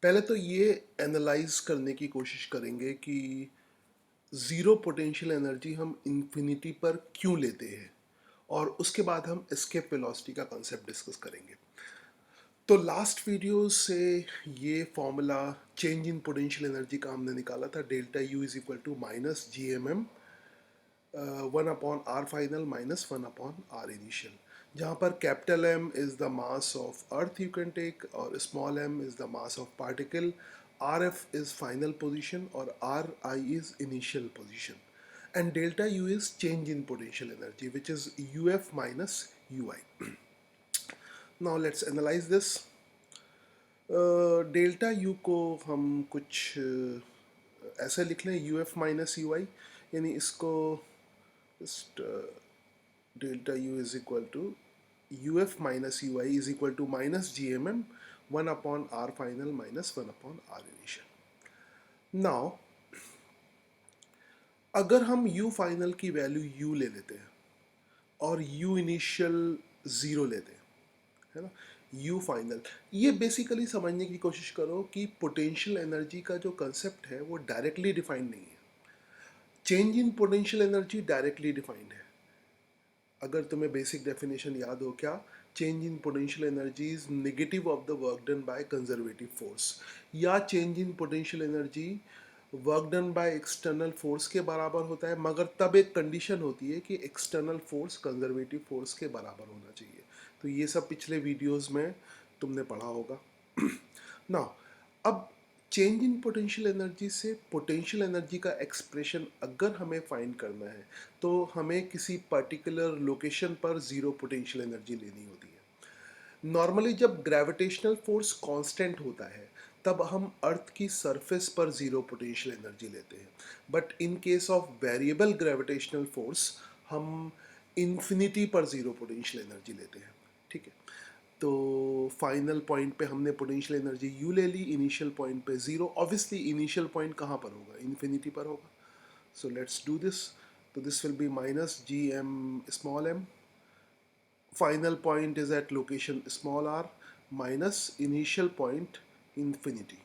पहले तो ये एनालाइज करने की कोशिश करेंगे कि ज़ीरो पोटेंशियल एनर्जी हम इन्फिनिटी पर क्यों लेते हैं, और उसके बाद हम एस्केप वेलोसिटी का कॉन्सेप्ट डिस्कस करेंगे। तो लास्ट वीडियो से ये formula change in potential energy का हमने निकाला था, delta U is equal to minus G M M 1/r final माइनस 1/r इनिशियल, जहाँ पर capital M is the mass of earth you can take, और small m is the mass of particle, RF is final position और RI is initial position, and delta U is change in potential energy, which is UF minus UI. Now let's analyze this. Delta U को हम कुछ ऐसे लिख लें, U F minus you आई, यानी इसको just delta u is equal to uf minus ui is equal to minus gmm 1/r final minus 1/r initial. Now अगर हम u फाइनल की वैल्यू u ले लेते हैं और u इनिशियल ज़ीरो लेते हैं, है ना, u फाइनल, ये बेसिकली समझने की कोशिश करो कि पोटेंशियल एनर्जी का जो कंसेप्ट है वो डायरेक्टली डिफाइंड नहीं है। Change in potential energy directly defined है। अगर तुम्हें बेसिक डेफिनेशन याद हो, क्या, change in potential energy is negative of the work done by conservative force, या change in potential energy work done by external force के बराबर होता है, मगर तब एक कंडीशन होती है कि एक्सटर्नल फोर्स कंजर्वेटिव फोर्स के बराबर होना चाहिए। तो ये सब पिछले वीडियोस में तुमने पढ़ा होगा। ना, अब चेंज इन पोटेंशियल एनर्जी से पोटेंशियल एनर्जी का एक्सप्रेशन अगर हमें फाइंड करना है तो हमें किसी पर्टिकुलर लोकेशन पर ज़ीरो पोटेंशियल एनर्जी लेनी होती है। नॉर्मली जब ग्रेविटेशनल फोर्स कांस्टेंट होता है तब हम अर्थ की सरफेस पर ज़ीरो पोटेंशियल एनर्जी लेते हैं, but in case of variable gravitational force हम इन्फिनिटी पर ज़ीरो पोटेंशियल एनर्जी लेते हैं। ठीक है, तो फाइनल पॉइंट पे हमने पोटेंशियल एनर्जी यू ले ली, इनिशियल पॉइंट पे ज़ीरो, ऑब्वियसली इनिशियल पॉइंट कहाँ पर होगा, इन्फिनिटी पर होगा। So let's do this. तो this will be minus G M small M, final point is at location small r minus initial point infinity.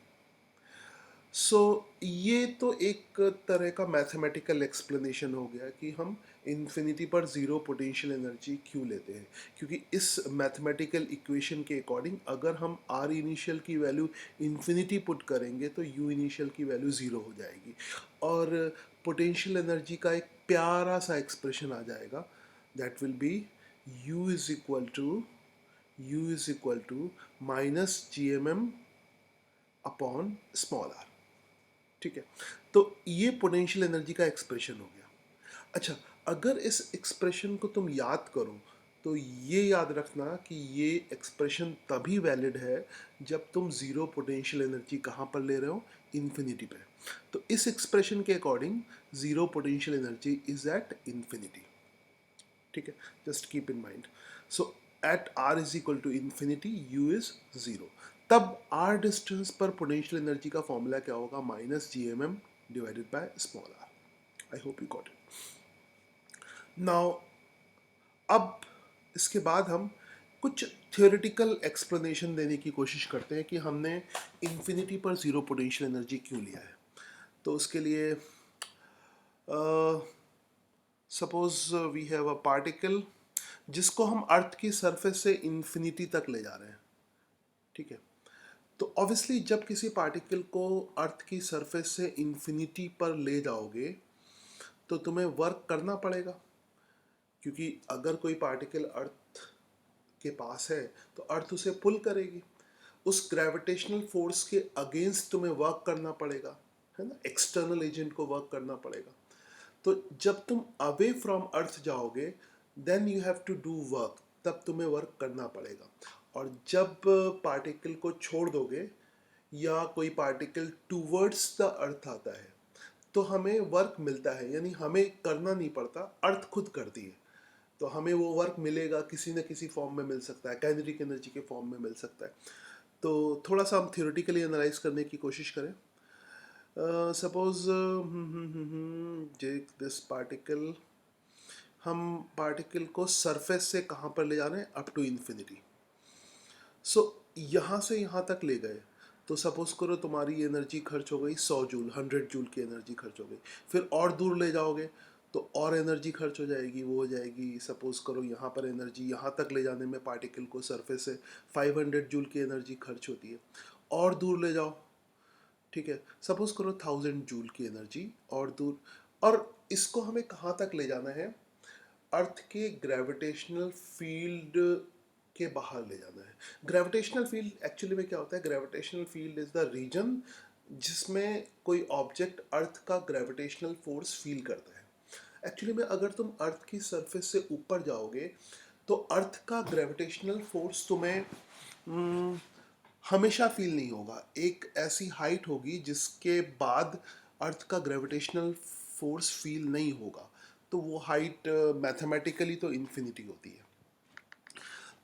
सो ये तो एक तरह का मैथमेटिकल एक्सप्लेनेशन हो गया कि हम इन्फिनिटी पर ज़ीरो पोटेंशियल एनर्जी क्यों लेते हैं, क्योंकि इस मैथमेटिकल इक्वेशन के अकॉर्डिंग अगर हम आर इनिशियल की वैल्यू इन्फिनिटी पुट करेंगे तो यू इनिशियल की वैल्यू ज़ीरो हो जाएगी और पोटेंशियल एनर्जी का एक प्यारा सा एक्सप्रेशन आ जाएगा, that will be U is equal to minus G M M upon small R. ठीक है, तो ये पोटेंशियल एनर्जी का एक्सप्रेशन हो गया। अच्छा, अगर इस एक्सप्रेशन को तुम याद करो तो ये याद रखना कि ये एक्सप्रेशन तभी वैलिड है जब तुम ज़ीरो पोटेंशियल एनर्जी कहाँ पर ले रहे हो, इन्फिनिटी पे। तो इस एक्सप्रेशन के according zero potential energy is at infinity. ठीक है, just keep in mind. So at R is equal to infinity U is zero, तब आर डिस्टेंस पर पोटेंशियल एनर्जी का फॉर्मूला क्या होगा, minus G M M divided by small R. I hope you got it. Now अब इसके बाद हम कुछ थियोरेटिकल एक्सप्लेनेशन देने की कोशिश करते हैं कि हमने इन्फिनिटी पर ज़ीरो पोटेंशियल एनर्जी क्यों लिया है। तो उसके लिए suppose we have a particle जिसको हम अर्थ की सरफेस से इन्फिनिटी तक ले जा रहे हैं। ठीक है, तो ऑब्वियसली जब किसी पार्टिकल को अर्थ की सरफेस से इन्फिनिटी पर ले जाओगे तो तुम्हें वर्क करना पड़ेगा, क्योंकि अगर कोई पार्टिकल अर्थ के पास है तो अर्थ उसे पुल करेगी, उस ग्रेविटेशनल फोर्स के अगेंस्ट तुम्हें वर्क करना पड़ेगा, है ना, एक्सटर्नल एजेंट को वर्क करना पड़ेगा। तो जब तुम अवे फ्रॉम अर्थ जाओगे then you have to do work, तब तुम्हें वर्क करना पड़ेगा। और जब पार्टिकल को छोड़ दोगे या कोई पार्टिकल टूवर्ड्स द अर्थ आता है तो हमें वर्क मिलता है, यानी हमें करना नहीं पड़ता, अर्थ खुद करती है। तो हमें वो वर्क मिलेगा, किसी न किसी फॉर्म में मिल सकता है, काइनेटिक एनर्जी के फॉर्म में मिल सकता है। तो थोड़ा सा हम थियोरेटिकली एनालाइज करने की कोशिश करें। सपोज दिस पार्टिकल, हम पार्टिकल को सरफेस से कहाँ पर ले जा रहे हैं, अप टू इन्फिनिटी। सो यहाँ से यहाँ तक ले गए तो सपोज करो तुम्हारी एनर्जी खर्च हो गई 100 जूल, 100 जूल की एनर्जी खर्च हो गई। फिर और दूर ले जाओगे तो और एनर्जी खर्च हो जाएगी, वो हो जाएगी सपोज करो यहाँ पर एनर्जी यहाँ तक ले जाने में पार्टिकल को सरफेस से 500 जूल की एनर्जी खर्च होती है। और दूर ले जाओ, ठीक है, सपोज करो 1000 जूल की एनर्जी और दूर। और इसको हमें कहाँ तक ले जाना है, अर्थ के ग्रेविटेशनल फील्ड के बाहर ले जाना है। ग्रेविटेशनल फील्ड एक्चुअली में क्या होता है, gravitational field is the region जिसमें कोई ऑब्जेक्ट अर्थ का ग्रेविटेशनल फोर्स फील करता है। एक्चुअली में अगर तुम अर्थ की सरफेस से ऊपर जाओगे तो अर्थ का ग्रेविटेशनल फोर्स तुम्हें हमेशा फील नहीं होगा। एक ऐसी हाइट होगी जिसके बाद अर्थ का ग्रेविटेशनल फोर्स फील नहीं होगा, तो वो हाइट मैथमेटिकली तो इन्फिनिटी होती है।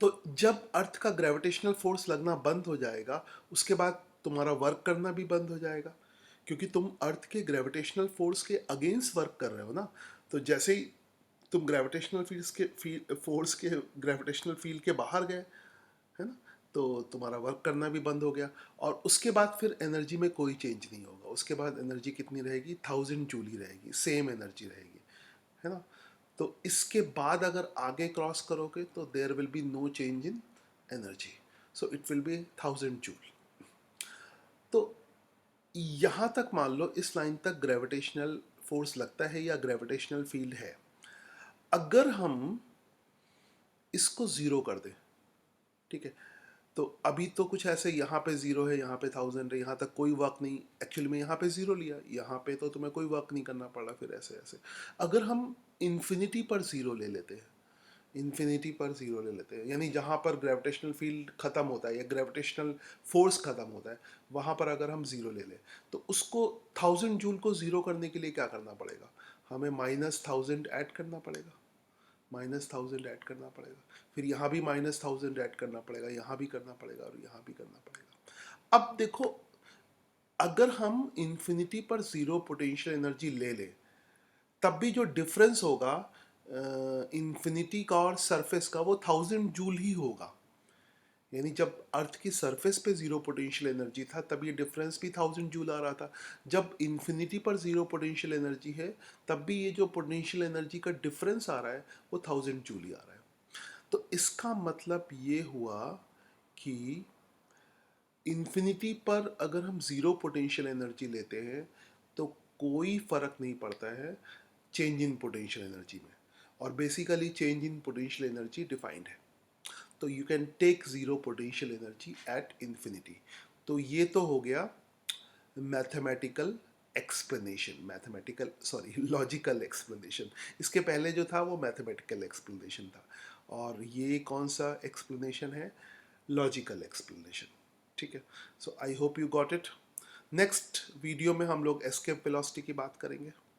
तो जब अर्थ का ग्रेविटेशनल फोर्स लगना बंद हो जाएगा उसके बाद तुम्हारा वर्क करना भी बंद हो जाएगा, क्योंकि तुम अर्थ के ग्रेविटेशनल फोर्स के अगेंस्ट वर्क कर रहे हो ना। तो जैसे ही तुम ग्रेविटेशनल फोर्स के ग्रेविटेशनल फील्ड के बाहर गए, है ना, तो तुम्हारा वर्क करना भी बंद हो गया। और उसके बाद फिर एनर्जी में कोई चेंज नहीं होगा। उसके बाद एनर्जी कितनी रहेगी, 1000 जूल ही रहेगी, सेम एनर्जी रहेगी, है ना। तो इसके बाद अगर आगे क्रॉस करोगे तो there will be no change in energy, so it will be 1000 joule. तो यहाँ तक मान लो इस लाइन तक ग्रेविटेशनल फोर्स लगता है या ग्रेविटेशनल फील्ड है। अगर हम इसको ज़ीरो कर दें, ठीक है, तो अभी तो कुछ ऐसे यहाँ पे ज़ीरो है, यहाँ पे 1000 है, यहाँ तक कोई वर्क नहीं। एक्चुअली में यहाँ पे ज़ीरो लिया, यहाँ पे तो तुम्हें कोई वर्क नहीं करना पड़ा। फिर ऐसे ऐसे अगर हम इन्फिनिटी पर ज़ीरो ले लेते हैं, इन्फिनिटी पर ज़ीरो ले लेते हैं, यानी जहाँ पर ग्रेविटेशनल फील्ड ख़त्म होता है या ग्रेविटेशनल फोर्स ख़त्म होता है वहाँ पर अगर हम ज़ीरो ले लें तो उसको 1000 जूल को ज़ीरो करने के लिए क्या करना पड़ेगा, हमें -1000 ऐड करना पड़ेगा, -1000 ऐड करना पड़ेगा। फिर यहाँ भी -1000 ऐड करना पड़ेगा, यहाँ भी करना पड़ेगा और यहाँ भी करना पड़ेगा। अब देखो, अगर हम इन्फिनिटी पर ज़ीरो पोटेंशियल एनर्जी ले लें तब भी जो डिफरेंस होगा इन्फिनिटी का और सरफेस का वो 1000 जूल ही होगा। यानी जब अर्थ की सरफेस पे ज़ीरो पोटेंशियल एनर्जी था तब ये डिफरेंस भी 1000 जूल आ रहा था। जब इन्फिनिटी पर ज़ीरो पोटेंशियल एनर्जी है तब भी ये जो पोटेंशियल एनर्जी का डिफरेंस आ रहा है वो 1000 जूल ही आ रहा है। तो इसका मतलब ये हुआ कि इन्फिनिटी पर अगर हम ज़ीरो पोटेंशियल एनर्जी लेते हैं तो कोई फ़र्क नहीं पड़ता है चेंज इन पोटेंशियल एनर्जी में। और basically change in potential energy defined है, तो you can take zero potential energy at infinity. तो ये तो हो गया mathematical explanation, mathematical sorry logical explanation. इसके पहले जो था वो मैथमेटिकल एक्सप्लेनेशन था, और ये कौन सा एक्सप्लेनेशन है, लॉजिकल एक्सप्लेनेशन। ठीक है, so I hope you got it. Next video में हम लोग एस्केप वेलोसिटी की बात करेंगे।